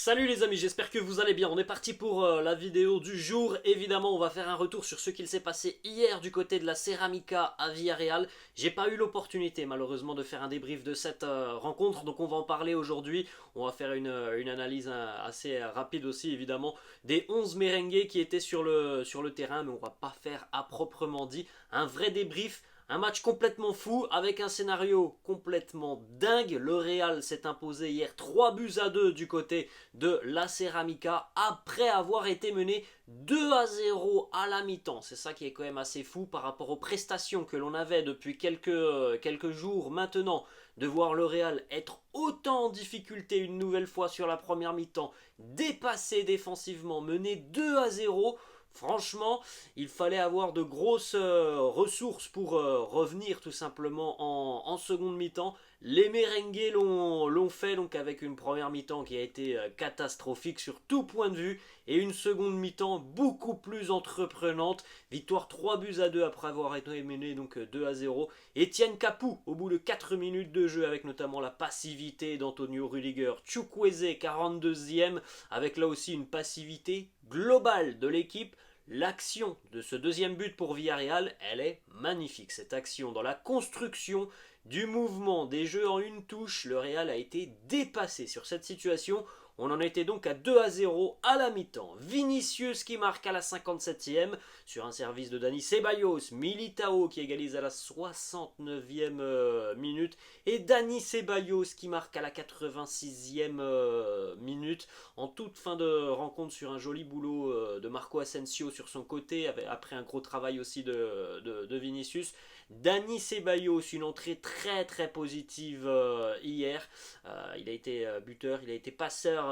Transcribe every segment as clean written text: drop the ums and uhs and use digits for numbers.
Salut les amis, j'espère que vous allez bien. On est parti pour la vidéo du jour. Évidemment, on va faire un retour sur ce qu'il s'est passé hier du côté de la Ceramica à Villarreal. J'ai pas eu l'opportunité malheureusement de faire un débrief de cette rencontre, donc on va en parler aujourd'hui. On va faire une analyse assez rapide aussi évidemment des 11 merengues qui étaient sur le terrain, mais on va pas faire à proprement dit un vrai débrief. Un match complètement fou avec un scénario complètement dingue. Le Real s'est imposé hier 3 buts à 2 du côté de la Ceramica après avoir été mené 2 à 0 à la mi-temps. C'est ça qui est quand même assez fou par rapport aux prestations que l'on avait depuis quelques jours maintenant, de voir le Real être autant en difficulté une nouvelle fois sur la première mi-temps, dépassé défensivement, mené 2 à 0. Franchement, il fallait avoir de grosses ressources pour revenir tout simplement en seconde mi-temps. Les merengues l'ont fait donc avec une première mi-temps qui a été catastrophique sur tout point de vue et une seconde mi-temps beaucoup plus entreprenante. Victoire 3 buts à 2 après avoir été mené donc 2 à 0. Etienne Capou au bout de 4 minutes de jeu avec notamment la passivité d'Antonio Rudiger. Chukwueze 42e avec là aussi une passivité globale de l'équipe. L'action de ce deuxième but pour Villarreal, elle est magnifique. Cette action dans la construction du mouvement des jeux en une touche, le Real a été dépassé sur cette situation. On en était donc à 2 à 0 à la mi-temps. Vinicius qui marque à la 57e sur un service de Dani Ceballos. Militao qui égalise à la 69e minute. Et Dani Ceballos qui marque à la 86e minute. En toute fin de rencontre sur un joli boulot de Marco Asensio sur son côté, après un gros travail aussi de Vinicius. Dani Ceballos, une entrée très très positive hier. Il a été buteur, il a été passeur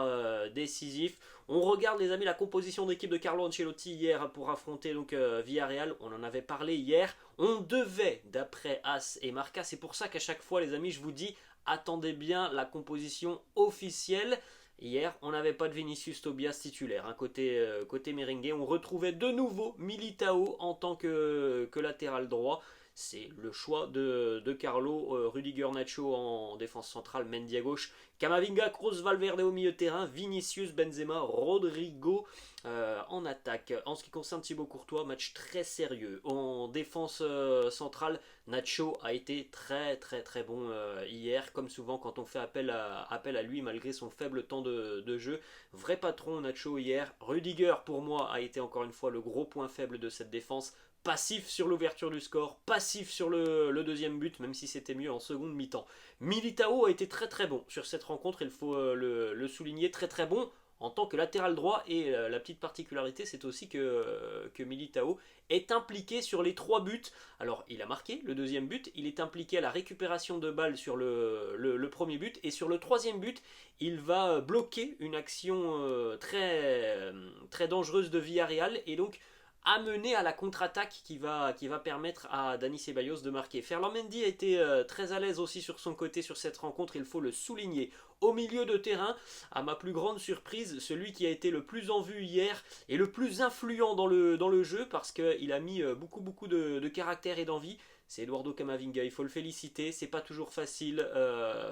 décisif. On regarde les amis la composition d'équipe de Carlo Ancelotti hier pour affronter donc Villarreal. On en avait parlé hier. On devait, d'après As et Marca, c'est pour ça qu'à chaque fois les amis je vous dis attendez bien la composition officielle. Hier, on n'avait pas de Vinicius Tobias titulaire. Côté merengue, on retrouvait de nouveau Militao en tant que latéral droit. C'est le choix de Carlo, Rudiger Nacho en défense centrale, Mendy à gauche, Camavinga, Kroos, Valverde au milieu de terrain, Vinicius, Benzema, Rodrigo en attaque. En ce qui concerne Thibaut Courtois, match très sérieux. En défense centrale, Nacho a été très très très bon hier, comme souvent quand on fait appel à lui malgré son faible temps de jeu. Vrai patron Nacho hier. Rudiger pour moi a été encore une fois le gros point faible de cette défense. Passif sur l'ouverture du score, passif sur le deuxième but, même si c'était mieux en seconde mi-temps. Militao a été très très bon sur cette rencontre, il faut le souligner, très très bon en tant que latéral droit. Et la petite particularité, c'est aussi que Militao est impliqué sur les 3 buts. Alors, il a marqué le deuxième but, il est impliqué à la récupération de balles sur le premier but, et sur le troisième but, il va bloquer une action très dangereuse de Villarreal, et donc amené à la contre-attaque qui va permettre à Dani Ceballos de marquer. Ferland Mendy a été très à l'aise aussi sur son côté sur cette rencontre, il faut le souligner. Au milieu de terrain, à ma plus grande surprise, celui qui a été le plus en vue hier et le plus influent dans le jeu, parce qu'il a mis beaucoup de caractère et d'envie, c'est Eduardo Camavinga. Il faut le féliciter, c'est pas toujours facile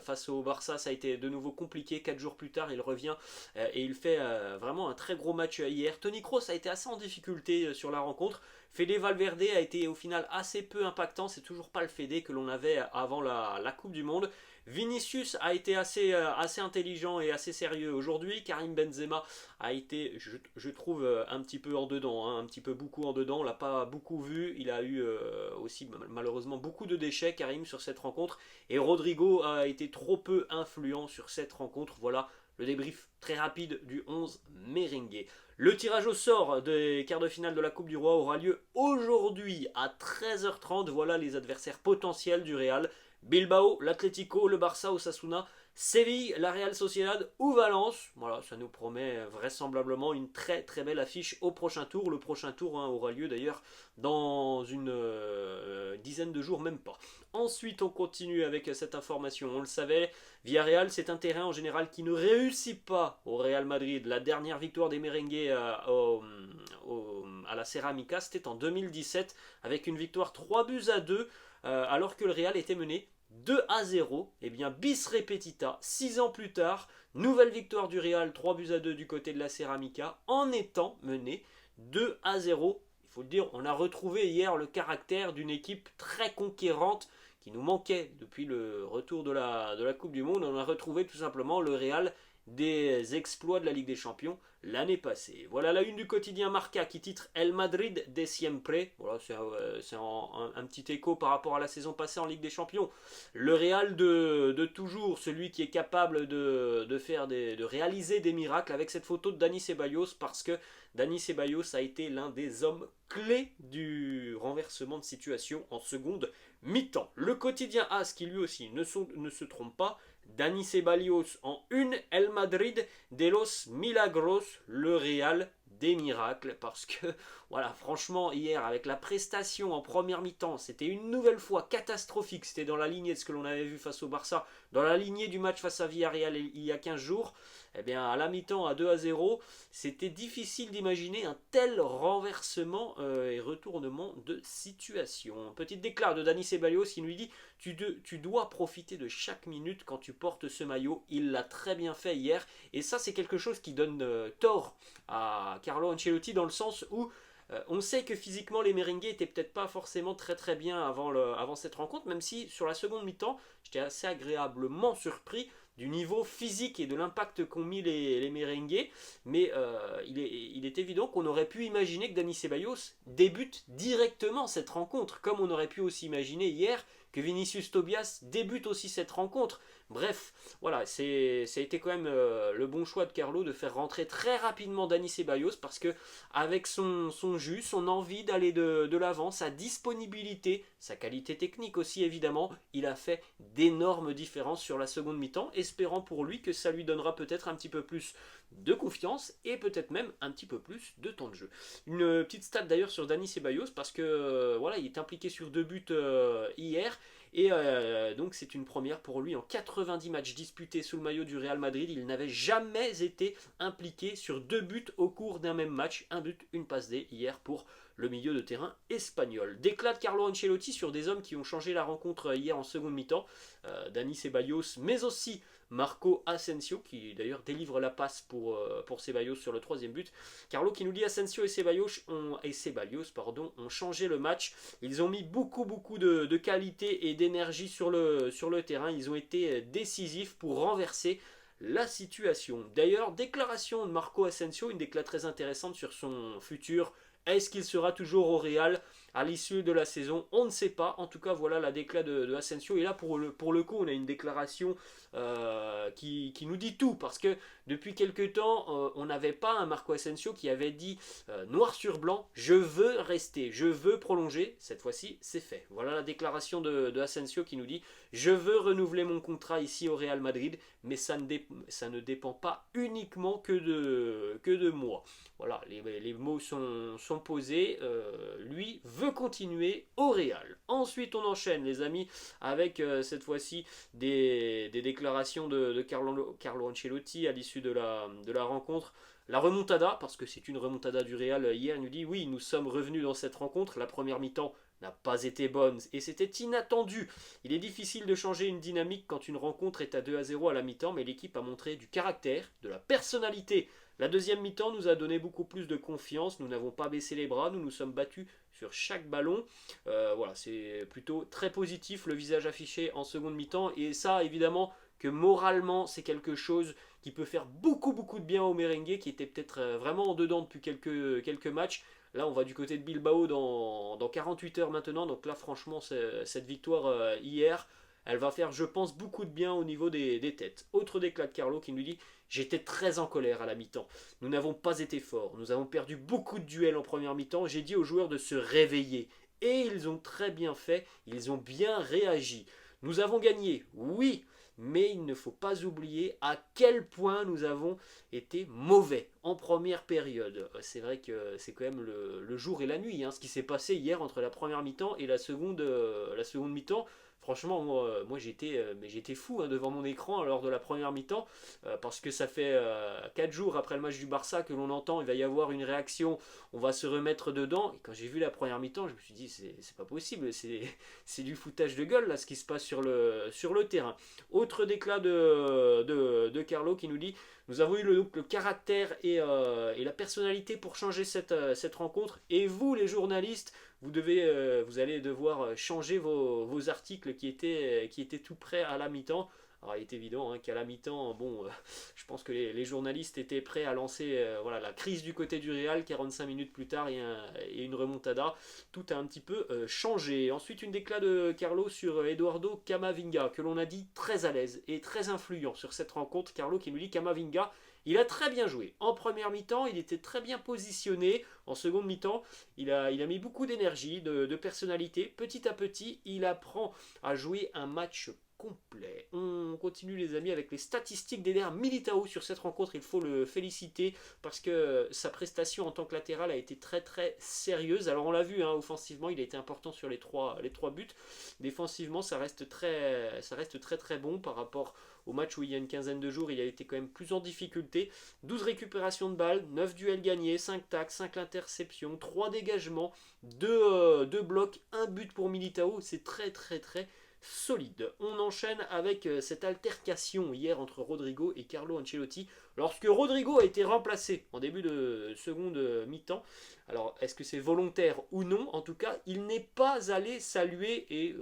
face au Barça, ça a été de nouveau compliqué. 4 jours plus tard il revient et il fait vraiment un très gros match hier. Toni Kroos a été assez en difficulté sur la rencontre. Fede Valverde a été au final assez peu impactant, c'est toujours pas le Fede que l'on avait avant la Coupe du Monde. Vinicius a été assez intelligent et assez sérieux aujourd'hui. Karim Benzema a été, je trouve, un petit peu en dedans, un petit peu beaucoup en dedans. On l'a pas beaucoup vu. Il a eu aussi malheureusement beaucoup de déchets, Karim, sur cette rencontre. Et Rodrigo a été trop peu influent sur cette rencontre. Voilà le débrief très rapide du 11 merengue. Le tirage au sort des quarts de finale de la Coupe du Roi aura lieu aujourd'hui à 13h30. Voilà les adversaires potentiels du Real. Bilbao, l'Atlético, le Barça, Osasuna, Séville, la Real Sociedad ou Valence. Voilà, ça nous promet vraisemblablement une très très belle affiche au prochain tour. Le prochain tour aura lieu d'ailleurs dans une dizaine de jours, même pas. Ensuite, on continue avec cette information. On le savait, Villarreal, c'est un terrain en général qui ne réussit pas au Real Madrid. La dernière victoire des merengues à la Ceramica, c'était en 2017 avec une victoire 3 buts à 2 alors que le Real était mené 2-0, et bien bis repetita, 6 ans plus tard, nouvelle victoire du Real, 3-2 du côté de la Ceramica, en étant mené 2-0. Il faut le dire, on a retrouvé hier le caractère d'une équipe très conquérante qui nous manquait depuis le retour de la Coupe du Monde. On a retrouvé tout simplement le Real des exploits de la Ligue des Champions l'année passée. Voilà la une du quotidien Marca qui titre El Madrid de siempre. Voilà, c'est un petit écho par rapport à la saison passée en Ligue des Champions. Le Real de toujours, celui qui est capable de réaliser des miracles, avec cette photo de Dani Ceballos, parce que Dani Ceballos a été l'un des hommes clés du renversement de situation en seconde mi-temps. Le quotidien AS qui lui aussi ne se trompe pas, Dani Ceballos en une, El Madrid de los Milagros, le Real des miracles, parce que voilà, franchement hier avec la prestation en première mi-temps, c'était une nouvelle fois catastrophique. C'était dans la lignée de ce que l'on avait vu face au Barça, dans la lignée du match face à Villarreal il y a 15 jours. Eh bien à la mi-temps à 2-0, c'était difficile d'imaginer un tel renversement et retournement de situation. Petite déclaration de Dani Ceballos qui lui dit tu dois profiter de chaque minute quand tu portes ce maillot. Il l'a très bien fait hier, et ça c'est quelque chose qui donne tort à Carlo Ancelotti, dans le sens où on sait que physiquement les merengues étaient peut-être pas forcément très bien avant cette rencontre, même si sur la seconde mi-temps j'étais assez agréablement surpris du niveau physique et de l'impact qu'ont mis les merengues. Mais il est évident qu'on aurait pu imaginer que Dani Ceballos débute directement cette rencontre, comme on aurait pu aussi imaginer hier que Vinicius Tobias débute aussi cette rencontre. Bref, voilà, ça a été quand même le bon choix de Carlo de faire rentrer très rapidement Dani Ceballos, parce que avec son jus, son envie d'aller de l'avant, sa disponibilité, sa qualité technique aussi évidemment, il a fait d'énormes différences sur la seconde mi-temps, espérant pour lui que ça lui donnera peut-être un petit peu plus de confiance et peut-être même un petit peu plus de temps de jeu. Une petite stat d'ailleurs sur Dani Ceballos, parce que voilà, il est impliqué sur 2 buts hier. Et donc c'est une première pour lui. En 90 matchs disputés sous le maillot du Real Madrid, il n'avait jamais été impliqué sur 2 buts au cours d'un même match. Un but, une passe D hier pour le milieu de terrain espagnol. Déclat de Carlo Ancelotti sur des hommes qui ont changé la rencontre hier en seconde mi-temps. Dani Ceballos, mais aussi Marco Asensio, qui d'ailleurs délivre la passe pour Ceballos sur le 3e but. Carlo qui nous dit Asensio et Ceballos ont changé le match. Ils ont mis beaucoup de qualité et d'énergie sur le terrain. Ils ont été décisifs pour renverser la situation. D'ailleurs, déclaration de Marco Asensio, une déclaration très intéressante sur son futur. Est-ce qu'il sera toujours au Real à l'issue de la saison? On ne sait pas. En tout cas, voilà la déclaration de Asensio. Et là, pour le coup, on a une déclaration qui nous dit tout. Parce que depuis quelques temps, on n'avait pas un Marco Asensio qui avait dit noir sur blanc, je veux rester, je veux prolonger. Cette fois-ci, c'est fait. Voilà la déclaration de Asensio qui nous dit je veux renouveler mon contrat ici au Real Madrid, mais ça ne dépend pas uniquement que de moi. Voilà, les mots sont posés. Lui veut continuer au Real. Ensuite, on enchaîne, les amis, avec cette fois-ci des déclarations de Carlo Ancelotti à l'issue de la rencontre. La remontada, parce que c'est une remontada du Real hier, il nous dit oui, nous sommes revenus dans cette rencontre. La première mi-temps n'a pas été bonne et c'était inattendu. Il est difficile de changer une dynamique quand une rencontre est à 2-0 à la mi-temps, mais l'équipe a montré du caractère, de la personnalité. La deuxième mi-temps nous a donné beaucoup plus de confiance, nous n'avons pas baissé les bras, nous nous sommes battus sur chaque ballon. Voilà, c'est plutôt très positif le visage affiché en seconde mi-temps, et ça évidemment que moralement c'est quelque chose qui peut faire beaucoup de bien aux merengues qui étaient peut-être vraiment en dedans depuis quelques matchs. Là, on va du côté de Bilbao dans 48 heures maintenant. Donc là, franchement, cette victoire hier, elle va faire, je pense, beaucoup de bien au niveau des têtes. Autre déclat de Carlo qui nous dit « J'étais très en colère à la mi-temps. Nous n'avons pas été forts. Nous avons perdu beaucoup de duels en première mi-temps. J'ai dit aux joueurs de se réveiller. Et ils ont très bien fait. Ils ont bien réagi. Nous avons gagné, oui, mais il ne faut pas oublier à quel point nous avons été mauvais en première période. C'est vrai que c'est quand même le jour et la nuit, ce qui s'est passé hier entre la première mi-temps et la seconde mi-temps. Franchement, moi j'étais fou hein, devant mon écran lors de la première mi-temps, parce que ça fait 4 jours après le match du Barça que l'on entend il va y avoir une réaction, on va se remettre dedans. Et quand j'ai vu la première mi-temps, je me suis dit c'est pas possible, c'est du foutage de gueule là ce qui se passe sur le terrain. Autre déclat de Carlo qui nous dit: nous avons eu le caractère et la personnalité pour changer cette rencontre. Et vous, les journalistes, vous allez devoir changer vos articles qui étaient tout prêts à la mi-temps. Alors il est évident hein, qu'à la mi-temps, bon, je pense que les journalistes étaient prêts à lancer voilà, la crise du côté du Real. 45 minutes plus tard, et une remontada. Tout a un petit peu changé. Ensuite, une déclat de Carlo sur Eduardo Camavinga, que l'on a dit très à l'aise et très influent sur cette rencontre. Carlo qui nous dit: Camavinga, il a très bien joué. En première mi-temps, il était très bien positionné. En seconde mi-temps, il a mis beaucoup d'énergie, de personnalité. Petit à petit, il apprend à jouer un match complet. On continue les amis avec les statistiques d'Eder Militao sur cette rencontre. Il faut le féliciter parce que sa prestation en tant que latéral a été très très sérieuse. Alors on l'a vu, hein, offensivement il a été important sur les trois buts. Défensivement ça reste très très bon par rapport au match où il y a une quinzaine de jours, il a été quand même plus en difficulté. 12 récupérations de balles, 9 duels gagnés, 5 tacles, 5 interceptions, 3 dégagements, 2 blocs, 1 but pour Militao. C'est très très très solide. On enchaîne avec cette altercation hier entre Rodrigo et Carlo Ancelotti, lorsque Rodrigo a été remplacé en début de seconde mi-temps. Alors, est-ce que c'est volontaire ou non? En tout cas, il n'est pas allé saluer et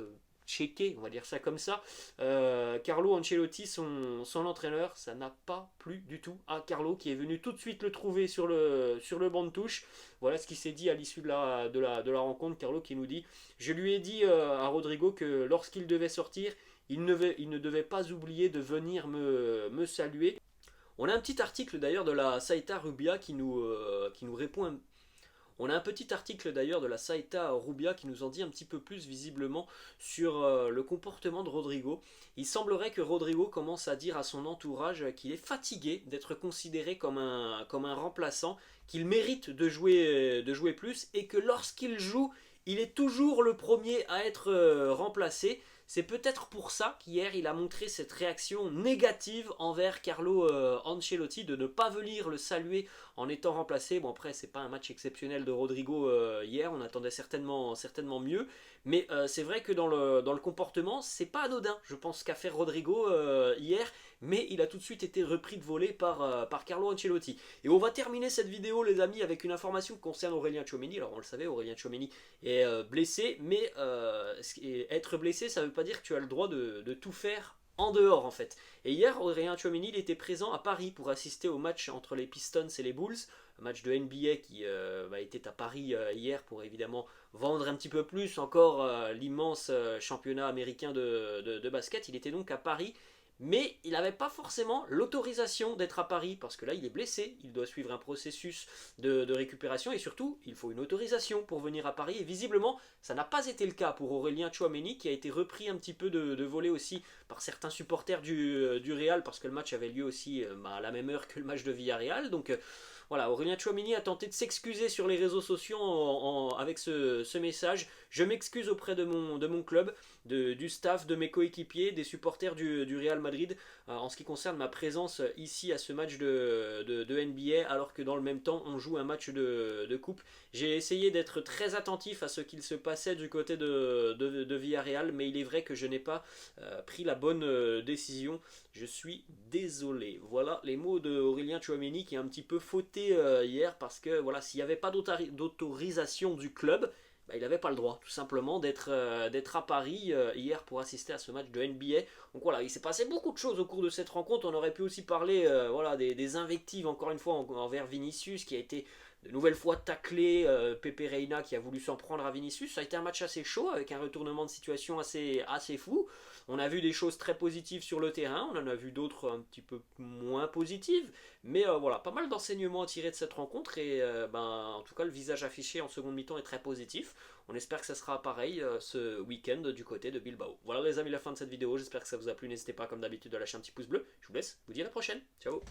checker, on va dire ça comme ça, Carlo Ancelotti, son entraîneur. Ça n'a pas plu du tout à Carlo, qui est venu tout de suite le trouver sur le banc de touche. Voilà ce qui s'est dit à l'issue de la rencontre. Carlo qui nous dit: je lui ai dit à Rodrigo que lorsqu'il devait sortir, il ne devait pas oublier de venir me saluer. On a un petit article d'ailleurs de la Saïta Rubia qui nous répond. On a un petit article d'ailleurs de la Saïta Rubia qui nous en dit un petit peu plus visiblement sur le comportement de Rodrigo. Il semblerait que Rodrigo commence à dire à son entourage qu'il est fatigué d'être considéré comme un remplaçant, qu'il mérite de jouer plus, et que lorsqu'il joue, il est toujours le premier à être remplacé. C'est peut-être pour ça qu'hier il a montré cette réaction négative envers Carlo Ancelotti, de ne pas venir le saluer en étant remplacé. Bon, après c'est pas un match exceptionnel de Rodrigo hier, on attendait certainement mieux, mais c'est vrai que dans le comportement c'est pas anodin, je pense, qu'a fait Rodrigo hier, mais il a tout de suite été repris de volée par Carlo Ancelotti. Et on va terminer cette vidéo les amis avec une information qui concerne Aurélien Tchouameni. Alors on le savait, Aurélien Tchouameni est blessé, mais être blessé ça veut pas dire que tu as le droit de tout faire en dehors en fait. Et hier, Aurélien Tchouameni il était présent à Paris pour assister au match entre les Pistons et les Bulls, un match de NBA qui était à Paris hier pour évidemment vendre un petit peu plus encore l'immense championnat américain de basket. Il était donc à Paris, mais il n'avait pas forcément l'autorisation d'être à Paris, parce que là il est blessé, il doit suivre un processus de récupération, et surtout il faut une autorisation pour venir à Paris, et visiblement ça n'a pas été le cas pour Aurélien Tchouameni, qui a été repris un petit peu de volée aussi par certains supporters du Real, parce que le match avait lieu aussi à la même heure que le match de Villarreal. Donc voilà, Aurélien Tchouameni a tenté de s'excuser sur les réseaux sociaux avec ce message: je m'excuse auprès de mon club, du staff, de mes coéquipiers, des supporters du Real Madrid, en ce qui concerne ma présence ici à ce match de NBA, alors que dans le même temps on joue un match de coupe. J'ai essayé d'être très attentif à ce qu'il se passait du côté de Villarreal, mais il est vrai que je n'ai pas pris la bonne décision. Je suis désolé. Voilà les mots d'Aurélien Tchouameni, qui a un petit peu fauté hier, parce que voilà, s'il n'y avait pas d'autorisation du club, il n'avait pas le droit tout simplement d'être à Paris hier pour assister à ce match de NBA. Donc voilà, il s'est passé beaucoup de choses au cours de cette rencontre. On aurait pu aussi parler voilà, des invectives encore une fois envers Vinicius, qui a été de nouvelles fois taclé, Pepe Reina qui a voulu s'en prendre à Vinicius. Ça a été un match assez chaud, avec un retournement de situation assez fou. On a vu des choses très positives sur le terrain, on en a vu d'autres un petit peu moins positives, mais voilà, pas mal d'enseignements à tirer de cette rencontre, et en tout cas le visage affiché en seconde mi-temps est très positif. On espère que ça sera pareil ce week-end du côté de Bilbao. Voilà les amis, la fin de cette vidéo, j'espère que ça vous a plu. N'hésitez pas comme d'habitude à lâcher un petit pouce bleu. Je vous laisse, je vous dis à la prochaine, ciao.